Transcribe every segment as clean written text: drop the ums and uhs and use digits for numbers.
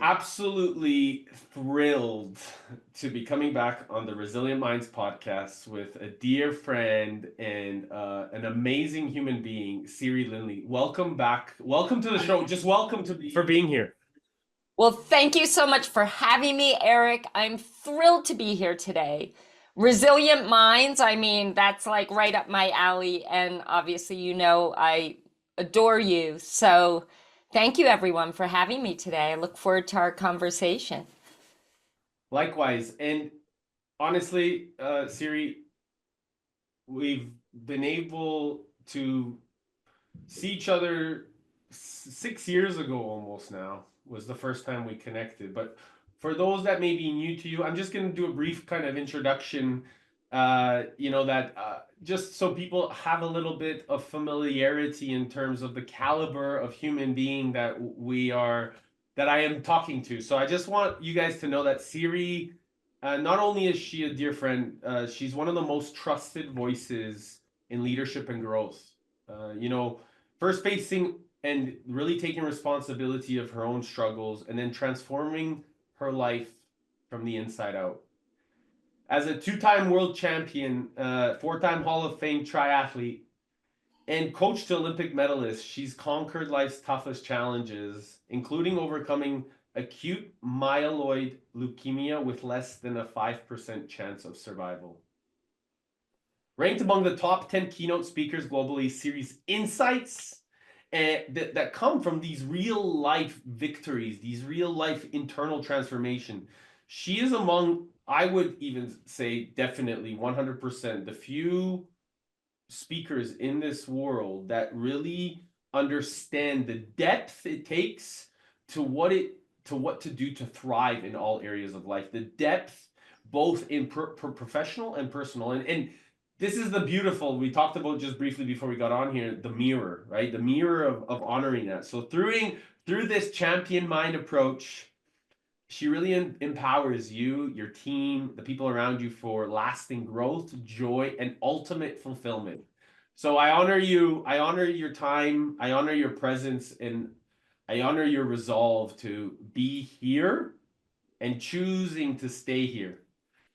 absolutely thrilled to be coming back on the Resilient Minds podcast with a dear friend and an amazing human being, Siri Lindley. Welcome back. Welcome to the show. Just welcome for being here. Well, thank you so much for having me, Eric. I'm thrilled to be here today. Resilient minds, I mean, that's like right up my alley. And obviously, I adore you. So thank you, everyone, for having me today. I look forward to our conversation. Likewise. And honestly, Siri, we've been able to see each other 6 years ago almost now was the first time we connected. But for those that may be new to you, I'm just going to do a brief kind of introduction, just so people have a little bit of familiarity in terms of the caliber of human being that I am talking to. So I just want you guys to know that Siri, not only is she a dear friend, she's one of the most trusted voices in leadership and growth. First facing and really taking responsibility of her own struggles and then transforming her life from the inside out. As a two-time world champion, four-time Hall of Fame triathlete, and coach to Olympic medalists, she's conquered life's toughest challenges, including overcoming acute myeloid leukemia with less than a 5% chance of survival. Ranked among the top 10 keynote speakers globally, Siri's insights that come from these real life victories, these real life internal transformation. She is among, I would even say, definitely 100%, the few speakers in this world that really understand the depth it takes to what to do to thrive in all areas of life. The depth, both in professional and personal, and this is the beautiful, we talked about just briefly before we got on here, the mirror, right? The mirror of honoring that. So through this champion mind approach, she really empowers you, your team, the people around you for lasting growth, joy, and ultimate fulfillment. So I honor you. I honor your time. I honor your presence, and I honor your resolve to be here and choosing to stay here.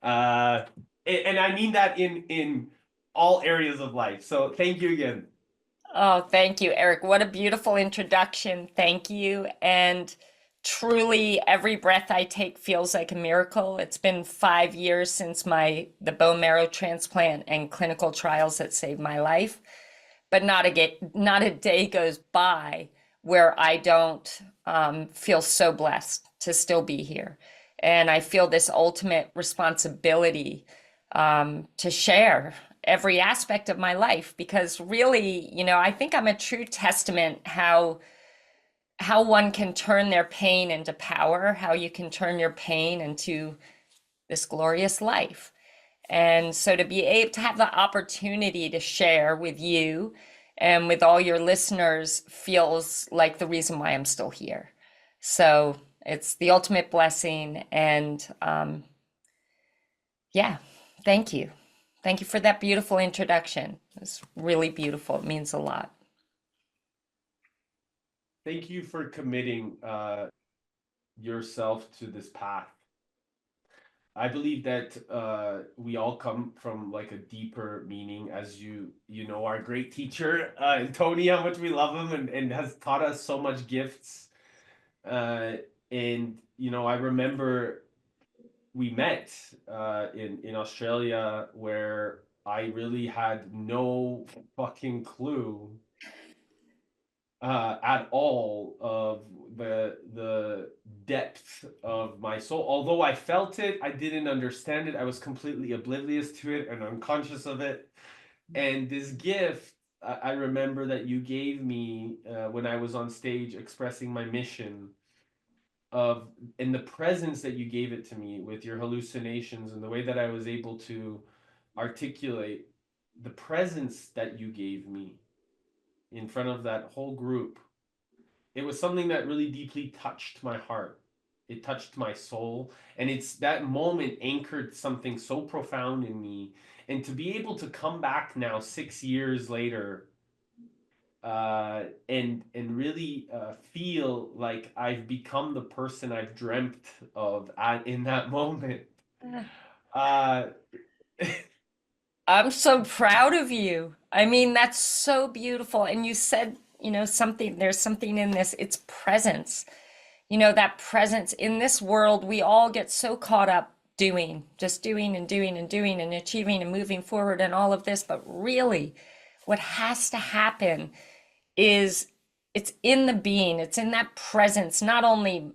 Uh, and I mean that in all areas of life. So thank you again. Oh, thank you, Eric. What a beautiful introduction. Thank you. And truly, every breath I take feels like a miracle. It's been 5 years since the bone marrow transplant and clinical trials that saved my life. But not a day goes by where I don't feel so blessed to still be here. And I feel this ultimate responsibility to share every aspect of my life because really, I think I'm a true testament how one can turn their pain into power, how you can turn your pain into this glorious life. And so to be able to have the opportunity to share with you and with all your listeners feels like the reason why I'm still here. So it's the ultimate blessing. And yeah, thank you. Thank you for that beautiful introduction. It's really beautiful. It means a lot. Thank you for committing yourself to this path. I believe that we all come from like a deeper meaning, as our great teacher Tony, how much we love him and has taught us so much gifts. And I remember we met in Australia where I really had no fucking clue at all of the depth of my soul. Although I felt it, I didn't understand it. I was completely oblivious to it and unconscious of it. And this gift, I remember that you gave me when I was on stage expressing my mission of in the presence that you gave it to me with your hallucinations and the way that I was able to articulate the presence that you gave me in front of that whole group. It was something that really deeply touched my heart. It touched my soul. And it's that moment anchored something so profound in me. And to be able to come back now 6 years later, and really feel like I've become the person I've dreamt of in that moment. Uh, I'm so proud of you. I mean, that's so beautiful. And you said, something, there's something in this, it's presence. That presence in this world, we all get so caught up doing, just doing and doing and doing and achieving and moving forward and all of this. But really, what has to happen is it's in the being, it's in that presence, not only,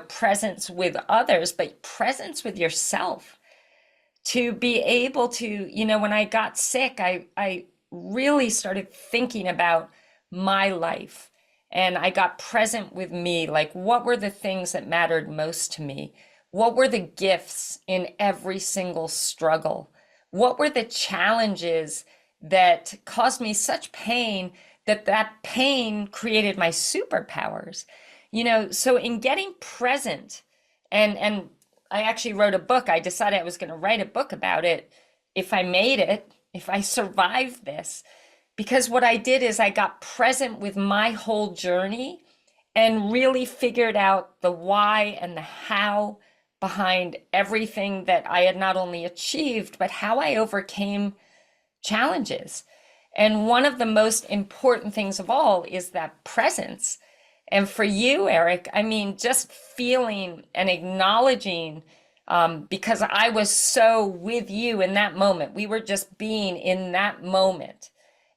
presence with others, but presence with yourself to be able to, when I got sick, I really started thinking about my life and I got present with me. Like, what were the things that mattered most to me? What were the gifts in every single struggle? What were the challenges that caused me such pain that that pain created my superpowers? So in getting present and I actually wrote a book. I decided I was going to write a book about it if I made it, if I survived this. Because what I did is I got present with my whole journey and really figured out the why and the how behind everything that I had not only achieved, but how I overcame challenges. And one of the most important things of all is that presence. And for you, Eric, I mean, just feeling and acknowledging, because I was so with you in that moment. We were just being in that moment.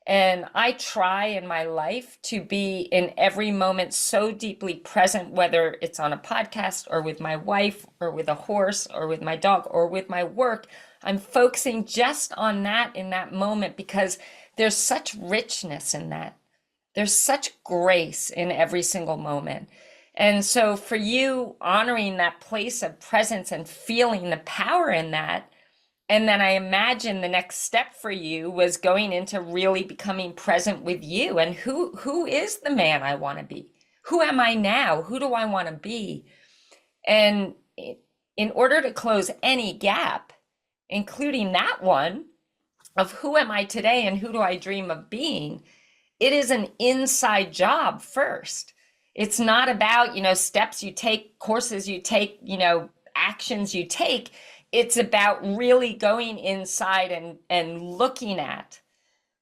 And I try in my life to be in every moment so deeply present, whether it's on a podcast or with my wife or with a horse or with my dog or with my work. I'm focusing just on that in that moment because there's such richness in that. There's such grace in every single moment. And so for you, honoring that place of presence and feeling the power in that, and then I imagine the next step for you was going into really becoming present with you and who is the man I want to be? Who am I now? Who do I want to be? And in order to close any gap, including that one of who am I today and who do I dream of being, it is an inside job first. It's not about, steps you take, courses you take, actions you take. It's about really going inside and looking at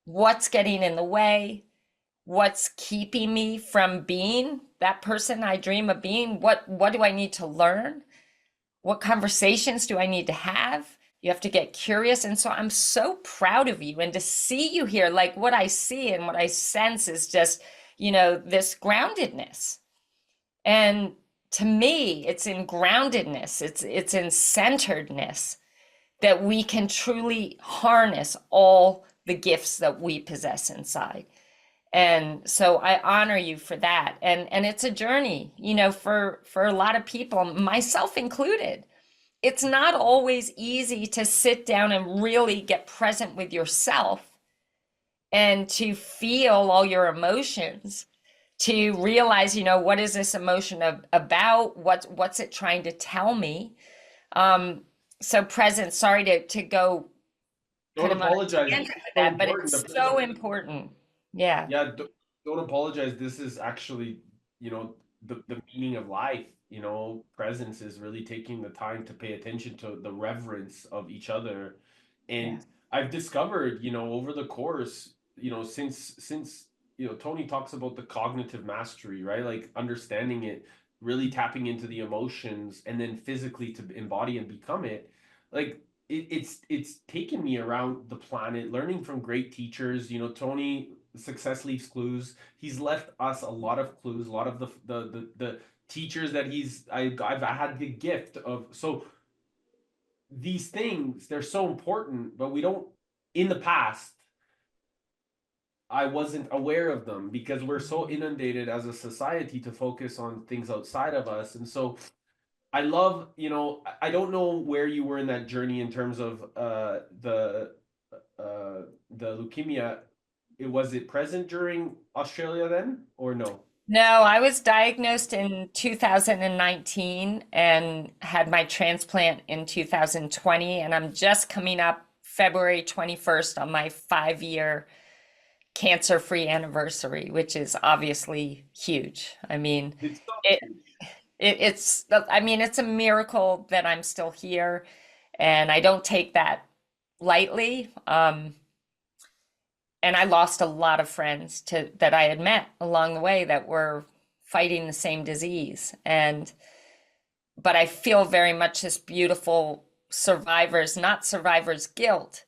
what's getting in the way, what's keeping me from being that person I dream of being, what do I need to learn? What conversations do I need to have? You have to get curious. And so I'm so proud of you. And to see you here, like what I see and what I sense is just, this groundedness. And to me, it's in groundedness, it's in centeredness that we can truly harness all the gifts that we possess inside. And so I honor you for that. And it's a journey, for a lot of people, myself included. It's not always easy to sit down and really get present with yourself and to feel all your emotions, to realize, what is this emotion about? What's it trying to tell me? So present, sorry to go don't kind of on a apologize. It's tangent with so that, but important. it's so important. Yeah. Yeah, don't apologize. This is actually, the meaning of life. Presence is really taking the time to pay attention to the reverence of each other. And Yes. I've discovered, over the course, since Tony talks about the cognitive mastery, right? Like understanding it, really tapping into the emotions, and then physically to embody and become it. Like it's taken me around the planet, learning from great teachers. Tony, success leaves clues. He's left us a lot of clues, a lot of the teachers that I've had the gift of. So these things, they're so important, but we don't, in the past, I wasn't aware of them because we're so inundated as a society to focus on things outside of us. And so I love, I don't know where you were in that journey in terms of the leukemia. Was it present during Australia then, or no? No, I was diagnosed in 2019 and had my transplant in 2020, and I'm just coming up February 21st on my 5-year cancer-free anniversary, which is obviously huge. I mean, It's so it, huge. I mean, it's a miracle that I'm still here, and I don't take that lightly. And I lost a lot of friends to that I had met along the way that were fighting the same disease. And but I feel very much this beautiful survivors, not survivors' guilt,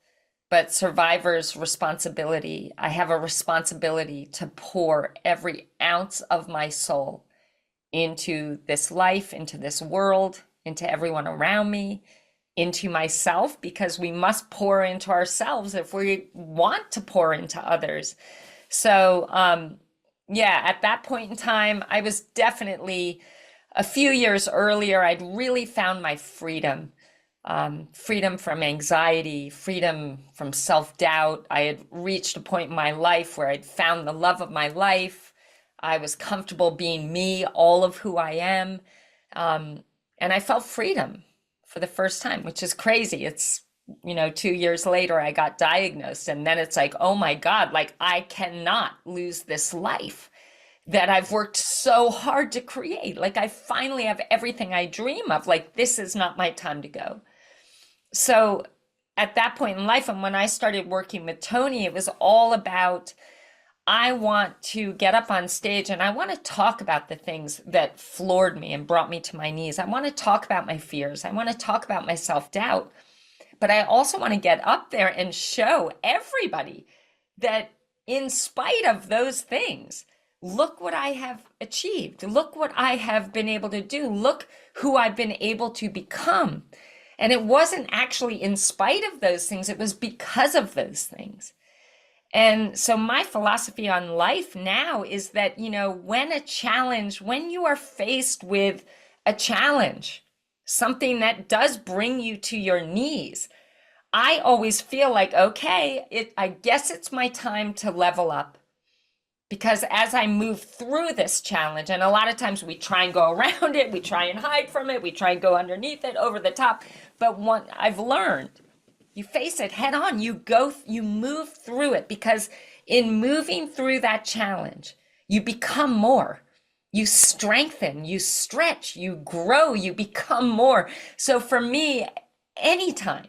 but survivors' responsibility. I have a responsibility to pour every ounce of my soul into this life, into this world, into everyone around me, into myself, because we must pour into ourselves if we want to pour into others. So, yeah, at that point in time, I was definitely a few years earlier, I'd really found my freedom. Freedom from anxiety, freedom from self-doubt. I had reached a point in my life where I'd found the love of my life. I was comfortable being me, all of who I am. And I felt freedom for the first time, which is crazy. It's, 2 years later, I got diagnosed. And then it's like, oh my God, like I cannot lose this life that I've worked so hard to create. Like I finally have everything I dream of. Like this is not my time to go. So at that point in life, and when I started working with Tony, it was all about I want to get up on stage and I want to talk about the things that floored me and brought me to my knees. I want to talk about my fears. I want to talk about my self-doubt. But I also want to get up there and show everybody that in spite of those things, look what I have achieved. Look what I have been able to do. Look who I've been able to become. And it wasn't actually in spite of those things, it was because of those things. And so my philosophy on life now is that, when you are faced with a challenge, something that does bring you to your knees, I always feel like, okay, I guess it's my time to level up. Because as I move through this challenge, and a lot of times we try and go around it, we try and hide from it, we try and go underneath it, over the top. But what I've learned, you face it head on, you move through it, because in moving through that challenge, you become more. You strengthen, you stretch, you grow, you become more. So for me, anytime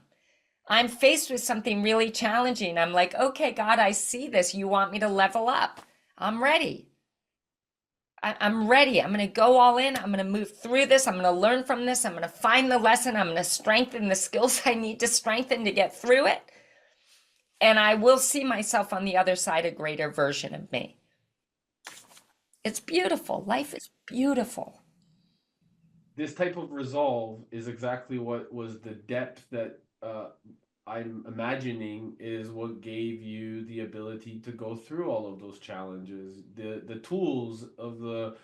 I'm faced with something really challenging, I'm like, okay, God, I see this. You want me to level up. I'm ready. I'm ready. I'm going to go all in. I'm going to move through this. I'm going to learn from this. I'm going to find the lesson. I'm going to strengthen the skills I need to strengthen to get through it. And I will see myself on the other side, a greater version of me. It's beautiful. Life is beautiful. This type of resolve is exactly what was the depth that I'm imagining is what gave you the ability to go through all of those challenges, the tools of the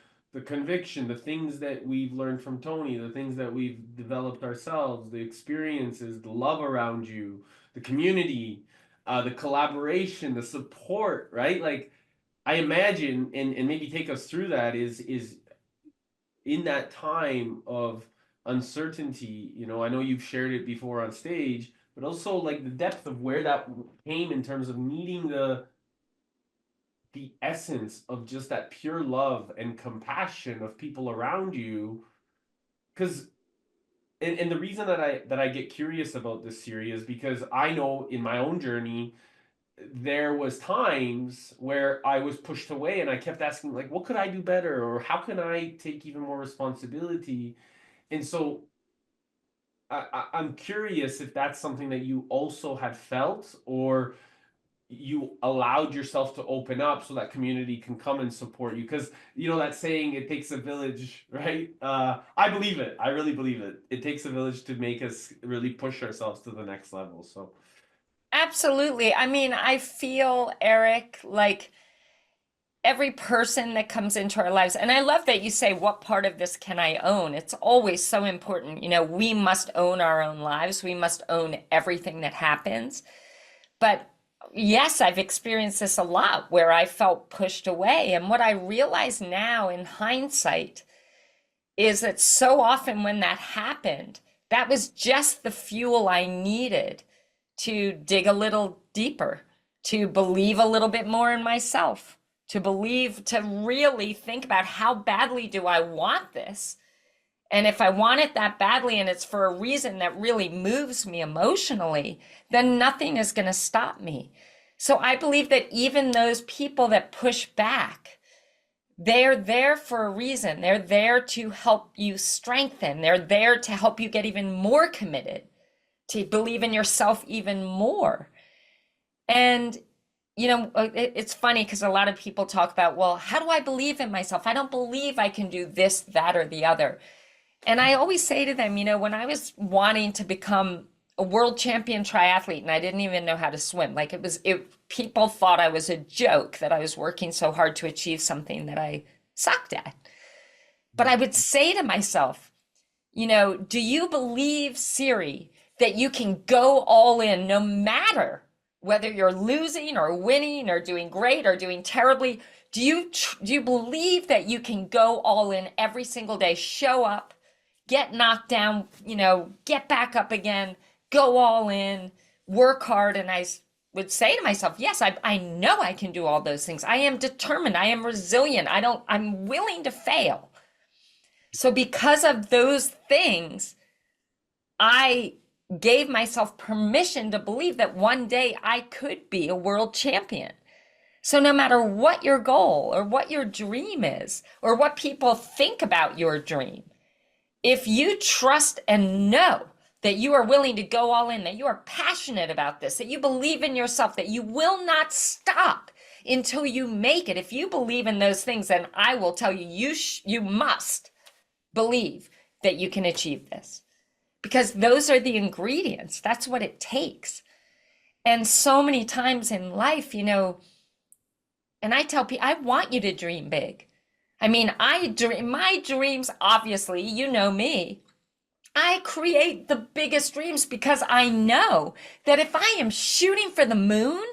conviction, the things that we've learned from Tony, the things that we've developed ourselves, the experiences, the love around you, the community, the collaboration, the support, right? Like I imagine, and maybe take us through that is in that time of uncertainty, I know you've shared it before on stage, but also like the depth of where that came in terms of needing the essence of just that pure love and compassion of people around you. Because and the reason that I get curious about this series is because I know in my own journey there was times where I was pushed away and I kept asking like what could I do better, or how can I take even more responsibility. And so I'm curious if that's something that you also had felt, or you allowed yourself to open up so that community can come and support you. Because that saying, it takes a village, right? I believe it. I really believe it. It takes a village to make us really push ourselves to the next level. So Absolutely. I mean, I feel, Eric, like every person that comes into our lives, and I love that you say, what part of this can I own? It's always so important. We must own our own lives. We must own everything that happens. But yes, I've experienced this a lot where I felt pushed away. And what I realize now in hindsight is that so often when that happened, that was just the fuel I needed to dig a little deeper, to believe a little bit more in myself, to believe, to really think about how badly do I want this? And if I want it that badly and it's for a reason that really moves me emotionally, then nothing is going to stop me. So I believe that even those people that push back, they're there for a reason. They're there to help you strengthen. They're there to help you get even more committed, to believe in yourself even more. And, it's funny because a lot of people talk about, well, how do I believe in myself? I don't believe I can do this, that, or the other. And I always say to them, when I was wanting to become a world champion triathlete and I didn't even know how to swim, like people thought I was a joke that I was working so hard to achieve something that I sucked at. But I would say to myself, do you believe, Siri, that you can go all in no matter whether you're losing or winning or doing great or doing terribly? Do you believe that you can go all in every single day, show up, get knocked down, get back up again, go all in, work hard? And I would say to myself, yes, I know I can do all those things. I am determined. I am resilient. I'm willing to fail. So because of those things, I gave myself permission to believe that one day I could be a world champion. So no matter what your goal or what your dream is, or what people think about your dream, if you trust and know that you are willing to go all in, that you are passionate about this, that you believe in yourself, that you will not stop until you make it. If you believe in those things, then I will tell you, you must believe that you can achieve this, because those are the ingredients. That's what it takes. And so many times in life, and I tell people, I want you to dream big. I mean, my dreams, obviously, you know me, I create the biggest dreams because I know that if I am shooting for the moon,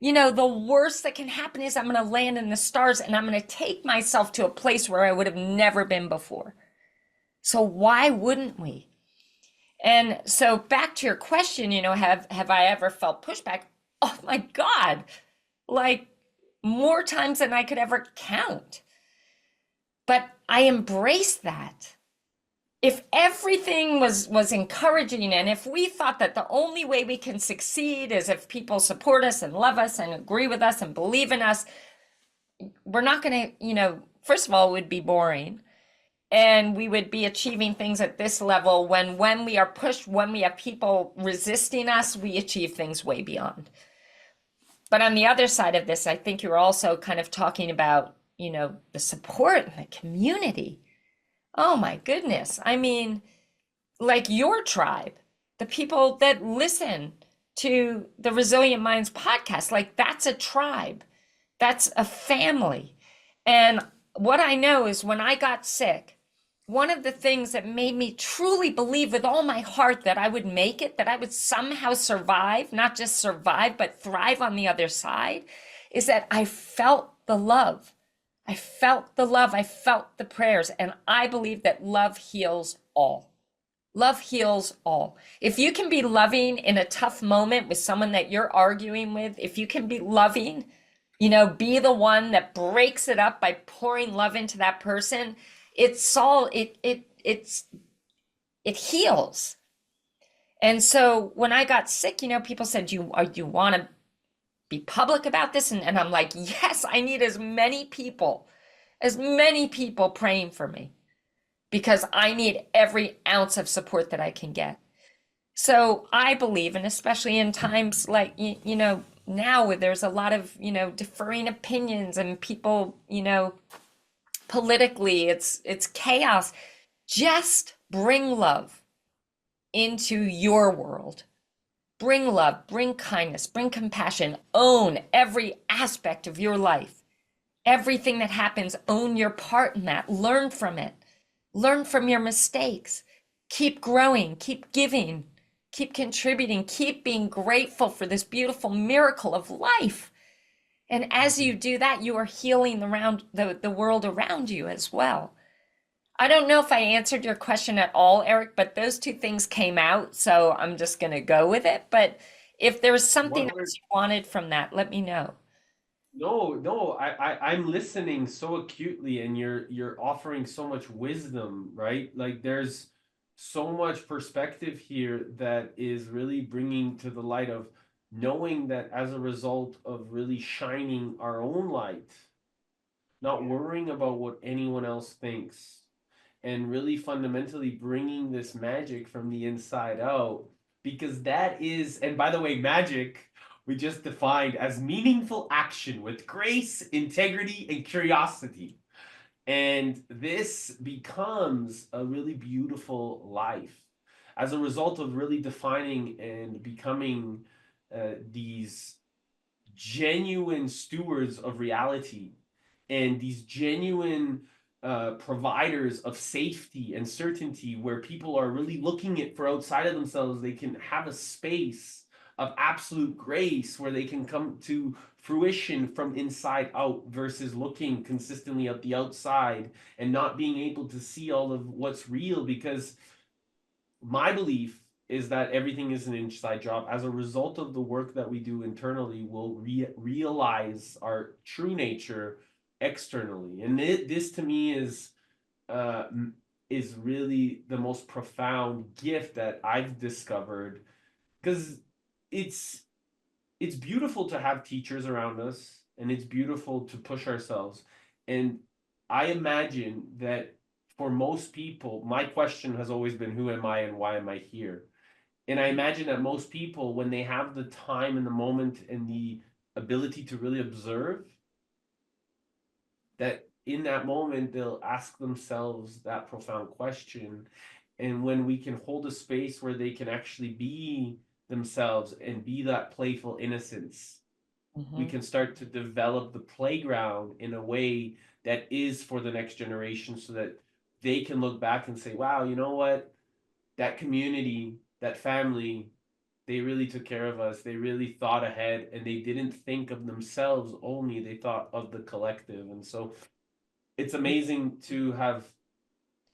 the worst that can happen is I'm going to land in the stars and I'm going to take myself to a place where I would have never been before. So why wouldn't we? And so back to your question, have I ever felt pushback? Oh my God, like more times than I could ever count. But I embraced that. If everything was encouraging, and if we thought that the only way we can succeed is if people support us and love us and agree with us and believe in us, we're not going to, first of all, it would be boring. And we would be achieving things at this level when we are pushed, when we have people resisting us, we achieve things way beyond. But on the other side of this, I think you're also kind of talking about, the support and the community. Oh my goodness. I mean, like your tribe, the people that listen to the Resilient Minds podcast, like that's a tribe. That's a family. And what I know is when I got sick, one of the things that made me truly believe with all my heart that I would make it, that I would somehow survive, not just survive, but thrive on the other side, is that I felt the love. I felt the love. I felt the prayers. And I believe that love heals all. Love heals all. If you can be loving in a tough moment with someone that you're arguing with, if you can be loving, be the one that breaks it up by pouring love into that person, it heals. And so when I got sick, people said, do you want to be public about this? And I'm like, yes, I need as many people praying for me, because I need every ounce of support that I can get. So I believe, and especially in times like, now where there's a lot of, differing opinions and people, politically, it's chaos. Just bring love into your world. Bring love, bring kindness, bring compassion. Own every aspect of your life. Everything that happens, own your part in that. Learn from it. Learn from your mistakes. Keep growing, keep giving, keep contributing, keep being grateful for this beautiful miracle of life. And as you do that, you are healing the world around you as well. I don't know if I answered your question at all, Eric, but those two things came out, so I'm just going to go with it. But If there's something What were else you wanted from that, let me know. No, I'm listening so acutely, and you're offering so much wisdom, right? Like there's so much perspective here that is really bringing to the light of knowing that as a result of really shining our own light, not worrying about what anyone else thinks, and really fundamentally bringing this magic from the inside out, because that is, and by the way, magic we just defined as meaningful action with grace, integrity, and curiosity. And this becomes a really beautiful life as a result of really defining and becoming these genuine stewards of reality, and these genuine providers of safety and certainty, where people are really looking at for outside of themselves. They can have a space of absolute grace where they can come to fruition from inside out versus looking consistently at the outside and not being able to see all of what's real. Because my belief is that everything is an inside job. As a result of the work that we do internally, we'll realize our true nature externally. And this to me uh, is really the most profound gift that I've discovered, because it's it's beautiful to have teachers around us, and it's beautiful to push ourselves. And I imagine that for most people, my question has always been, who am I and why am I here? And I imagine that most people, when they have the time and the moment and the ability to really observe, that in that moment they'll ask themselves that profound question. And when we can hold a space where they can actually be themselves and be that playful innocence, we Mhm. can start to develop the playground in a way that is for the next generation, so that they can look back and say, wow, you know what? That community, that family, they really took care of us. They really thought ahead, and they didn't think of themselves only, they thought of the collective. And so it's amazing to have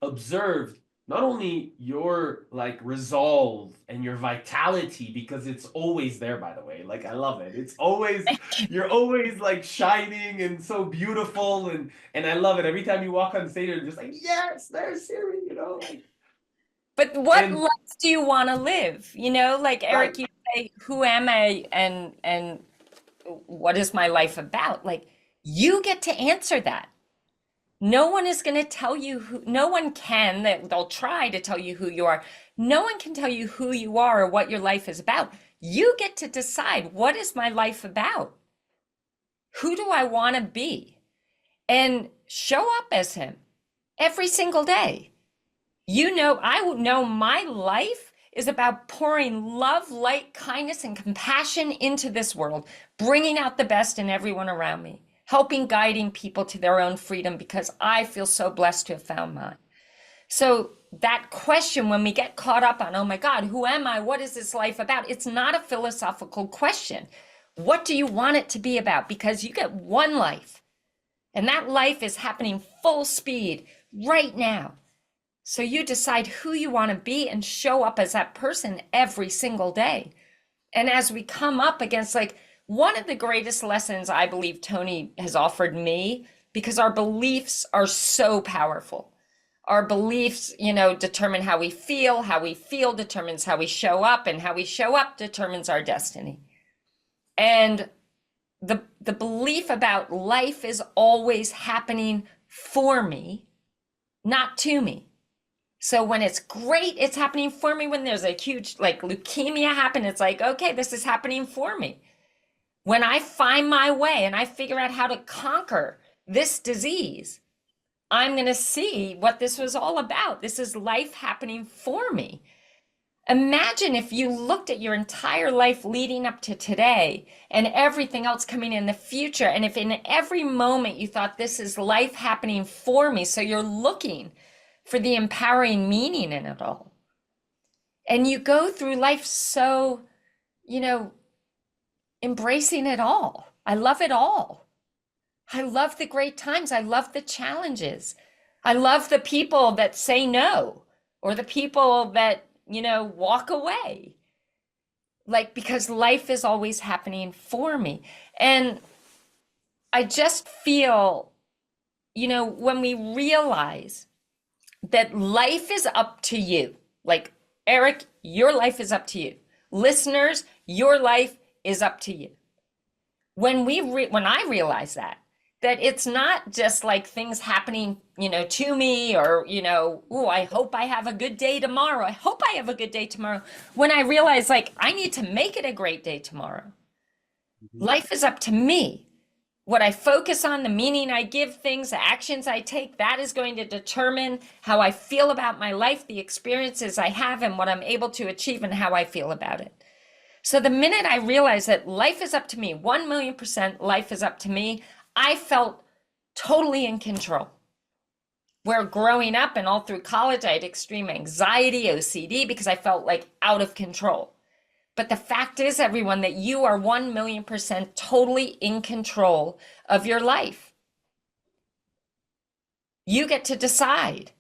observed not only your like resolve and your vitality, because it's always there, by the way. Like I love it. It's always, you're always like shining and so beautiful, and I love it. Every time you walk on stage, you're just like, yes, there's Siri, like. But what And life do you want to live? You know, like right. Eric, you say, who am I and what is my life about? Like you get to answer that. No one is going to tell you who, no one can, that they'll try to tell you who you are. No one can tell you who you are or what your life is about. You get to decide, what is my life about? Who do I want to be? And show up as him every single day. You know, I know my life is about pouring love, light, kindness, and compassion into this world, bringing out the best in everyone around me, helping guiding people to their own freedom, because I feel so blessed to have found mine. So that question, when we get caught up on, oh my God, who am I? What is this life about? It's not a philosophical question. What do you want it to be about? Because you get one life, and that life is happening full speed right now. So you decide who you want to be and show up as that person every single day. And as we come up against, like, one of the greatest lessons I believe Tony has offered me, because our beliefs are so powerful. Our beliefs, determine how we feel determines how we show up, and how we show up determines our destiny. And the belief about life is always happening for me, not to me. So when it's great, it's happening for me. When there's a huge, like, leukemia happen, it's like, okay, this is happening for me. When I find my way and I figure out how to conquer this disease, I'm going to see what this was all about. This is life happening for me. Imagine if you looked at your entire life leading up to today and everything else coming in the future. And if in every moment you thought, this is life happening for me. So you're looking for the empowering meaning in it all. And you go through life so, embracing it all. I love it all. I love the great times. I love the challenges. I love the people that say no, or the people that, walk away. like, because life is always happening for me. And I just feel, when we realize that life is up to you, like, Eric, your life is up to you. Listeners, your life is up to you. When I realize that it's not just like things happening, to me, or, oh, I hope I have a good day tomorrow. I hope I have a good day tomorrow. When I realize, like, I need to make it a great day tomorrow. Life is up to me. What I focus on, the meaning I give things, the actions I take, that is going to determine how I feel about my life, the experiences I have, and what I'm able to achieve, and how I feel about it. So the minute I realized that life is up to me, 1,000,000% life is up to me, I felt totally in control. Where growing up and all through college, I had extreme anxiety, OCD, because I felt like out of control. But the fact is, everyone, that you are 1,000,000% totally in control of your life. You get to decide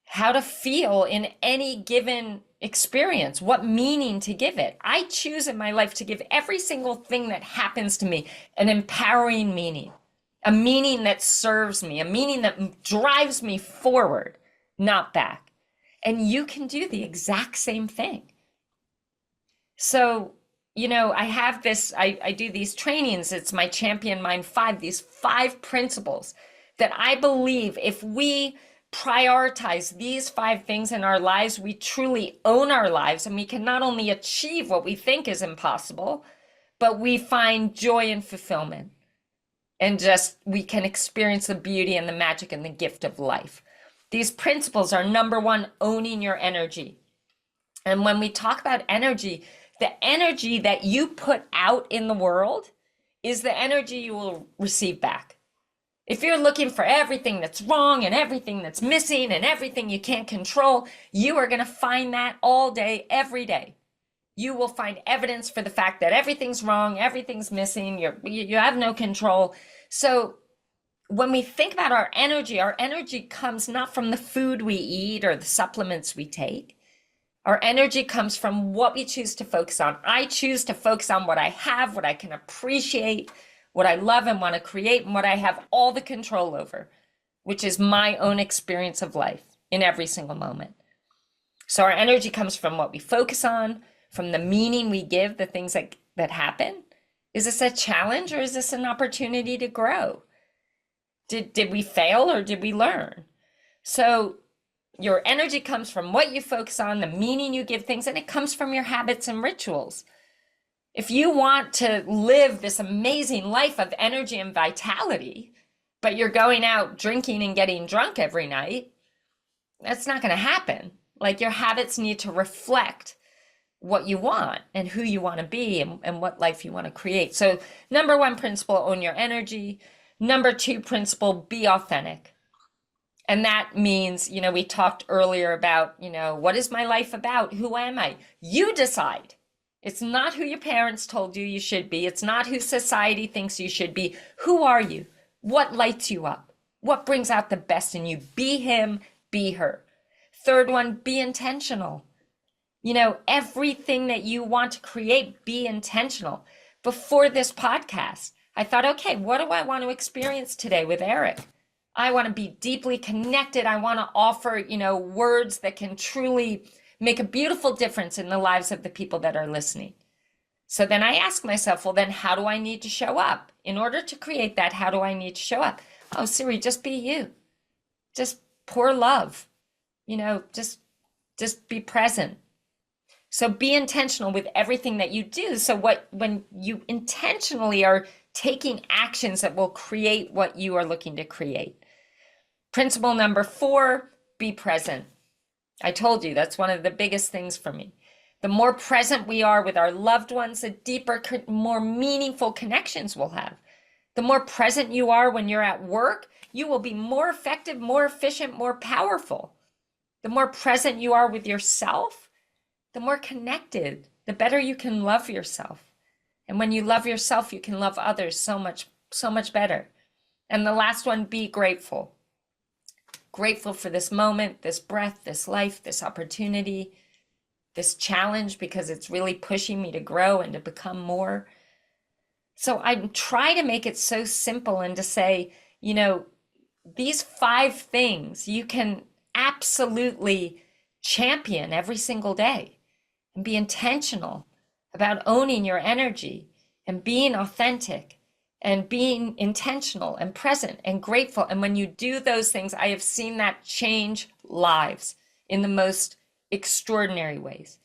how to feel in any given experience, what meaning to give it. I choose in my life to give every single thing that happens to me an empowering meaning, a meaning that serves me, a meaning that drives me forward, not back. And you can do the exact same thing. So, I have this, I do these trainings. It's my Champion Mind 5, these 5 principles that I believe if we prioritize these 5 things in our lives, we truly own our lives, and we can not only achieve what we think is impossible, but we find joy and fulfillment. And we can experience the beauty and the magic and the gift of life. These principles are, number 1, owning your energy. And when we talk about energy, the energy that you put out in the world is the energy you will receive back. If you're looking for everything that's wrong and everything that's missing and everything you can't control, you are going to find that all day, every day. You will find evidence for the fact that everything's wrong, everything's missing, you have no control. So when we think about our energy comes not from the food we eat or the supplements we take. Our energy comes from what we choose to focus on. I choose to focus on what I have, what I can appreciate, what I love and want to create, and what I have all the control over, which is my own experience of life in every single moment. So our energy comes from what we focus on, from the meaning we give the things that happen. Is this a challenge, or is this an opportunity to grow? Did we fail, or did we learn? So your energy comes from what you focus on, the meaning you give things, and it comes from your habits and rituals. If you want to live this amazing life of energy and vitality, but you're going out drinking and getting drunk every night, that's not going to happen. Like, your habits need to reflect what you want and who you want to be and what life you want to create. So number 1 principle, own your energy. Number 2 principle, be authentic. And that means, we talked earlier about, what is my life about? Who am I? You decide. It's not who your parents told you should be. It's not who society thinks you should be. Who are you? What lights you up? What brings out the best in you? Be him, be her. Third one, be intentional. Everything that you want to create, be intentional. Before this podcast, I thought, okay, what do I want to experience today with Eric? I want to be deeply connected. I want to offer, words that can truly make a beautiful difference in the lives of the people that are listening. So then I ask myself, well, then how do I need to show up? In order to create that, how do I need to show up? Oh, Siri, just be you. Just pour love. Just be present. So be intentional with everything that you do. So when you intentionally are taking actions that will create what you are looking to create. Principle number 4, be present. I told you that's one of the biggest things for me. The more present we are with our loved ones, the deeper, more meaningful connections we'll have. The more present you are when you're at work, you will be more effective, more efficient, more powerful. The more present you are with yourself, the more connected, the better you can love yourself. And when you love yourself, you can love others so much better. And the last one, be grateful. Grateful for this moment, this breath, this life, this opportunity. this challenge because it's really pushing me to grow and to become more. So I try to make it so simple and to say, you know, these 5 things you can absolutely champion every single day and be intentional about owning your energy and being authentic and being intentional and present and grateful. And when you do those things, I have seen that change lives in the most extraordinary ways.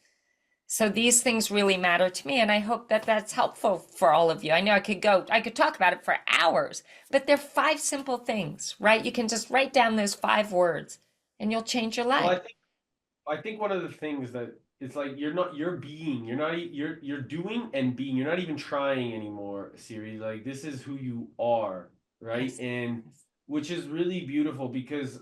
So these things really matter to me, and I hope that that's helpful for all of you. I know I could talk about it for hours, but they're 5 simple things, right? You can just write down those 5 words and you'll change your Well, life. I think one of the things that it's like you're being, you're not you're doing and being. You're not even trying anymore, Siri. Like this is who you are, right? Yes. And Yes. which is really beautiful because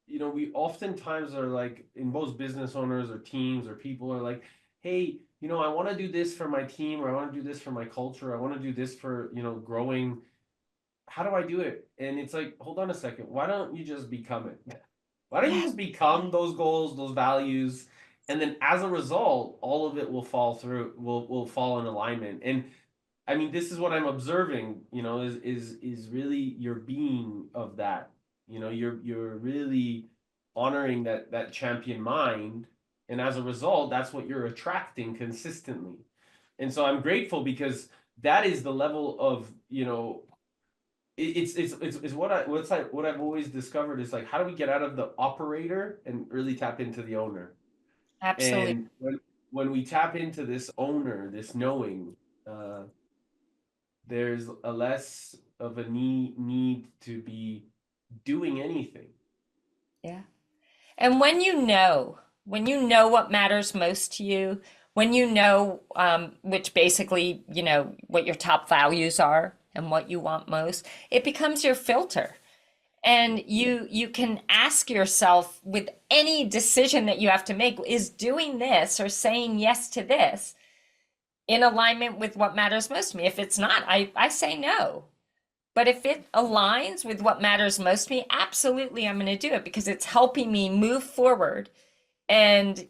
we oftentimes are like in most business owners or teams or people are like, "Hey, I want to do this for my team or I want to do this for my culture. I want to do this for, growing. How do I do it?" And it's like, "Hold on a second. Why don't you just become it?" Why don't you Yes. just become those goals, those values, and then as a result, all of it will fall through, will fall in alignment. And I mean, this is what I'm observing, is really your being of that. You're really honoring that champion mind, and as a result, that's what you're attracting consistently. And so I'm grateful because that is the level of, it's what I've always discovered is like how do we get out of the operator and really tap into the owner? Absolutely. And when we tap into this owner, this knowing, uh, there's a less of a need to be doing anything. Yeah. And when you know what matters most to you, when you know, which basically, what your top values are and what you want most, it becomes your filter. And you can ask yourself with any decision that you have to make, is doing this or saying yes to this in alignment with what matters most to me? If it's not, I say no. But if it aligns with what matters most to me, absolutely I'm going to do it because it's helping me move forward and,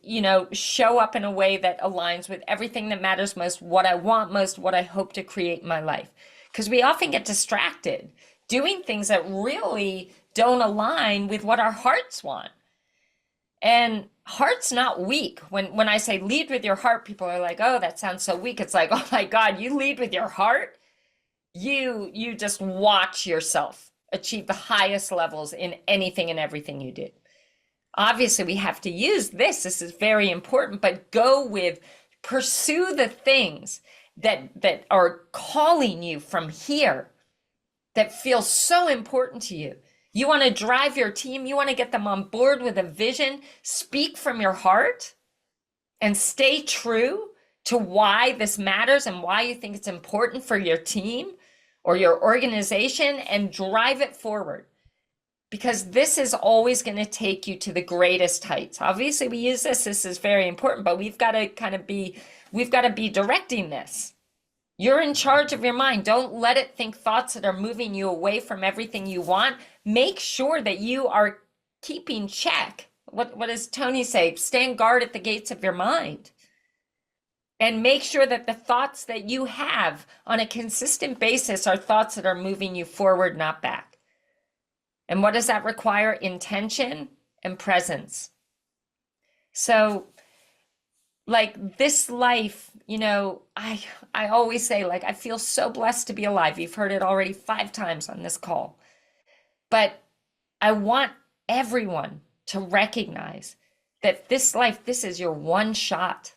show up in a way that aligns with everything that matters most, what I want most, what I hope to create in my life. Because we often get distracted doing things that really don't align with what our hearts want. And heart's not weak. When I say lead with your heart, people are like, "Oh, that sounds so weak." It's like, "Oh my God, you lead with your heart? You just watch yourself achieve the highest levels in anything and everything you do." Obviously, we have to use this. This is very important, but pursue the things that are calling you from here that feel so important to you. You want to drive your team, you want to get them on board with a vision, speak from your heart and stay true to why this matters and why you think it's important for your team or your organization, and drive it forward. Because this is always going to take you to the greatest heights. Obviously, we use this is very important, but we've got to be directing this. You're in charge of your mind. Don't let it think thoughts that are moving you away from everything you want. Make sure that you are keeping check. What does Tony say? Stand guard at the gates of your mind. And make sure that the thoughts that you have on a consistent basis are thoughts that are moving you forward, not back. And what does that require? Intention and presence. So like this life, I always say, like, I feel so blessed to be alive. You've heard it already 5 times on this call. But I want everyone to recognize that this life, this is your one shot.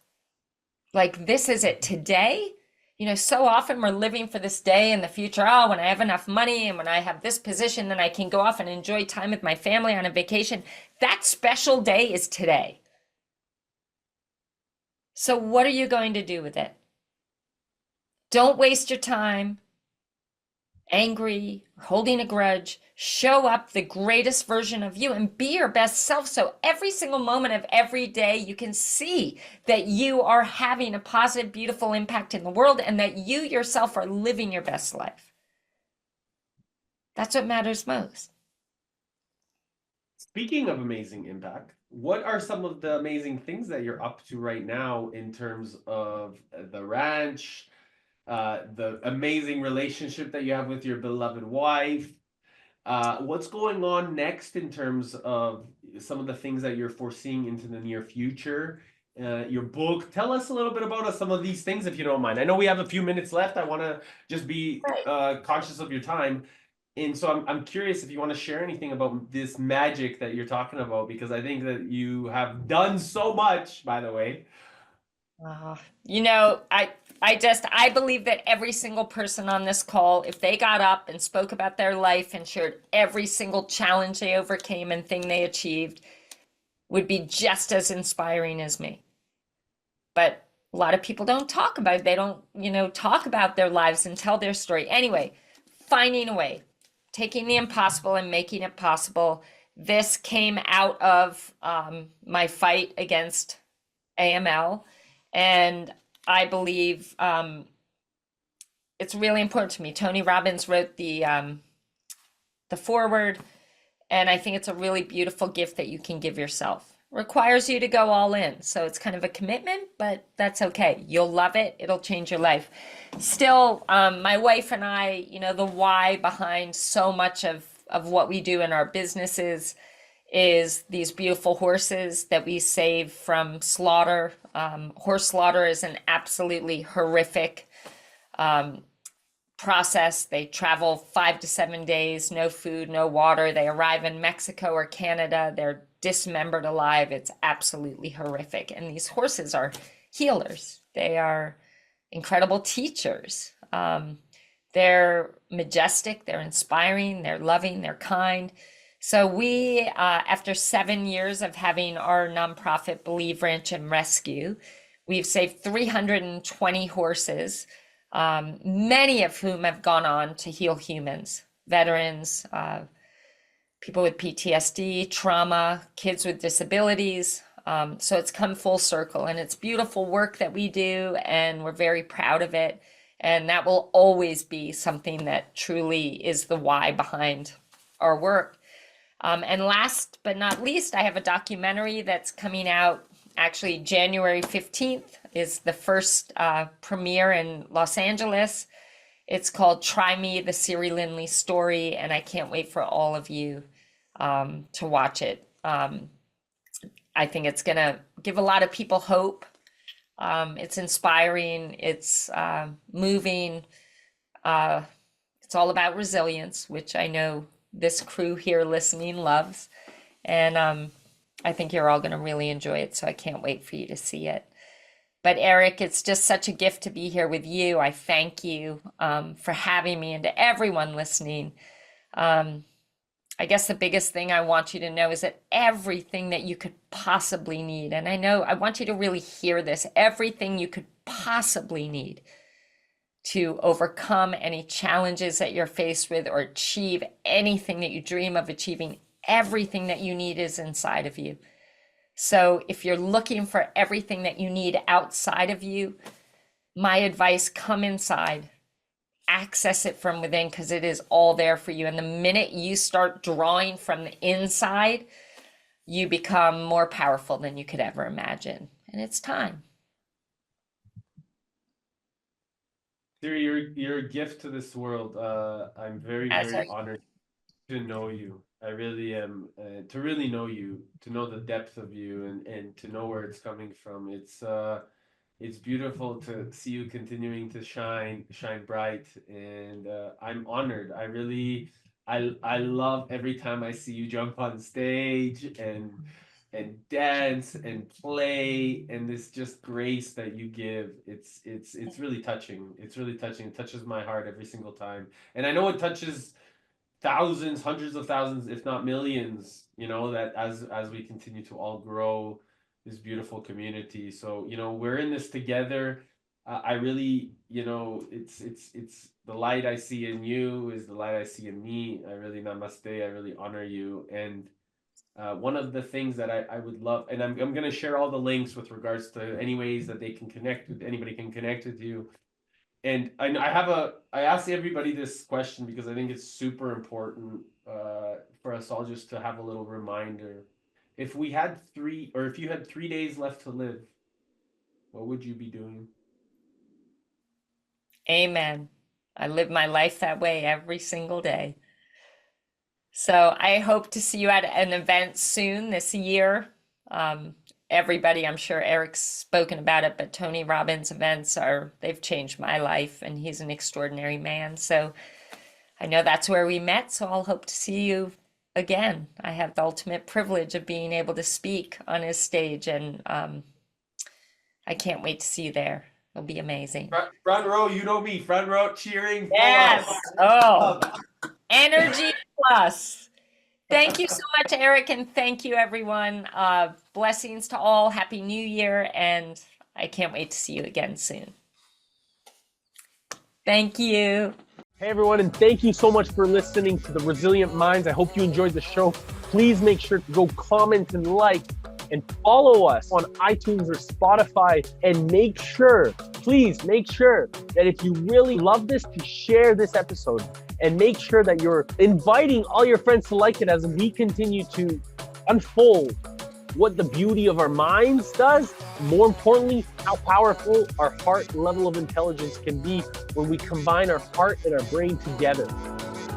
Like, this is it today. So often we're living for this day in the future. Oh, when I have enough money and when I have this position, then I can go off and enjoy time with my family on a vacation. That special day is today. So what are you going to do with it? Don't waste your time angry, holding a grudge. Show up the greatest version of you and be your best self. So every single moment of every day, you can see that you are having a positive, beautiful impact in the world and that you yourself are living your best life. That's what matters most. Speaking of amazing impact, what are some of the amazing things that you're up to right now in terms of the ranch, the amazing relationship that you have with your beloved wife? What's going on next in terms of some of the things that you're foreseeing into the near future? Your book. Tell us a little bit about some of these things, if you don't mind. I know we have a few minutes left. I want to just be Right. conscious of your time. And so I'm curious if you want to share anything about this magic that you're talking about, because I think that you have done so much, by the way. You know, I believe that every single person on this call, if they got up and spoke about their life and shared every single challenge they overcame and thing they achieved, would be just as inspiring as me. But a lot of people don't talk about it. They don't, talk about their lives and tell their story. Anyway, finding a way, taking the impossible and making it possible. This came out of my fight against AML. And I believe it's really important to me. Tony Robbins wrote the foreword, and I think it's a really beautiful gift that you can give yourself. Requires you to go all in. So it's kind of a commitment, but that's okay. You'll love it. It'll change your life. Still, my wife and I, the why behind so much of what we do in our businesses is these beautiful horses that we save from slaughter. Horse slaughter is an absolutely horrific process. They travel 5 to 7 days, no food, no water. They arrive in Mexico or Canada. They're dismembered alive. It's absolutely horrific. And these horses are healers. They are incredible teachers. They're majestic, they're inspiring, they're loving, they're kind. So we, after 7 years of having our nonprofit Believe Ranch and Rescue, we've saved 320 horses, many of whom have gone on to heal humans, veterans, people with PTSD, trauma, kids with disabilities. So it's come full circle, and it's beautiful work that we do, and we're very proud of it. And that will always be something that truly is the why behind our work. And last but not least, I have a documentary that's coming out actually January 15th is the first premiere in Los Angeles. It's called Try Me, the Siri Lindley Story, and I can't wait for all of you to watch it. I think it's going to give a lot of people hope. It's inspiring, it's moving. It's all about resilience, which I know this crew here listening loves. And I think you're all going to really enjoy it. So I can't wait for you to see it. But Eric, it's just such a gift to be here with you. I thank you for having me, and to everyone listening. I guess the biggest thing I want you to know is that everything that you could possibly need, and I know I want you to really hear this, everything you could possibly need to overcome any challenges that you're faced with or achieve anything that you dream of achieving, everything that you need is inside of you. So if you're looking for everything that you need outside of you, my advice, come inside, access it from within, because it is all there for you. And the minute you start drawing from the inside, you become more powerful than you could ever imagine. And it's time. Siri, you're a gift to this world. I'm very, As are very honored to know you. I really am. To really know you, to know the depth of you, and to know where it's coming from. It's beautiful to see you continuing to shine bright, and I'm honored. I love every time I see you jump on stage and dance and play, and this just grace that you give. It's really touching. It's really touching. It touches my heart every single time, and I know it touches thousands, hundreds of thousands, if not millions, that as we continue to all grow this beautiful community. So, we're in this together. I really, it's the light I see in you is the light I see in me. I really namaste. I really honor you. And one of the things that I would love, and I'm going to share all the links with regards to any ways that they can connect with, anybody can connect with you. And I asked everybody this question because I think it's super important for us all just to have a little reminder. if we had if you had 3 days left to live, what would you be doing? Amen. I live my life that way every single day. So I hope to see you at an event soon this year. Everybody, I'm sure Eric's spoken about it, but Tony Robbins events they've changed my life, and he's an extraordinary man. So I know that's where we met, so I'll hope to see you again. I have the ultimate privilege of being able to speak on his stage, and I can't wait to see you there. It'll be amazing. Front row, you know me, front row cheering. Yes. Oh, energy plus. Thank you so much, Eric, and thank you, everyone. Blessings to all. Happy New Year, and I can't wait to see you again soon. Thank you. Hey, everyone, and thank you so much for listening to The Resilient Minds. I hope you enjoyed the show. Please make sure to go comment and like and follow us on iTunes or Spotify, and please make sure that if you really love this, to share this episode, and make sure that you're inviting all your friends to like it as we continue to unfold what the beauty of our minds does. More importantly, how powerful our heart level of intelligence can be when we combine our heart and our brain together.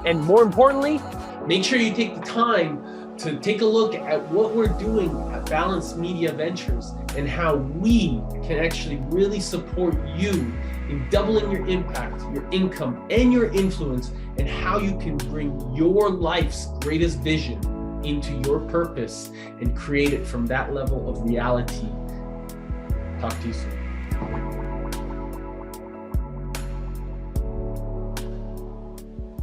And more importantly, make sure you take the time to take a look at what we're doing at Balanced Media Ventures and how we can actually really support you in doubling your impact, your income, and your influence, and how you can bring your life's greatest vision into your purpose and create it from that level of reality. Talk to you soon.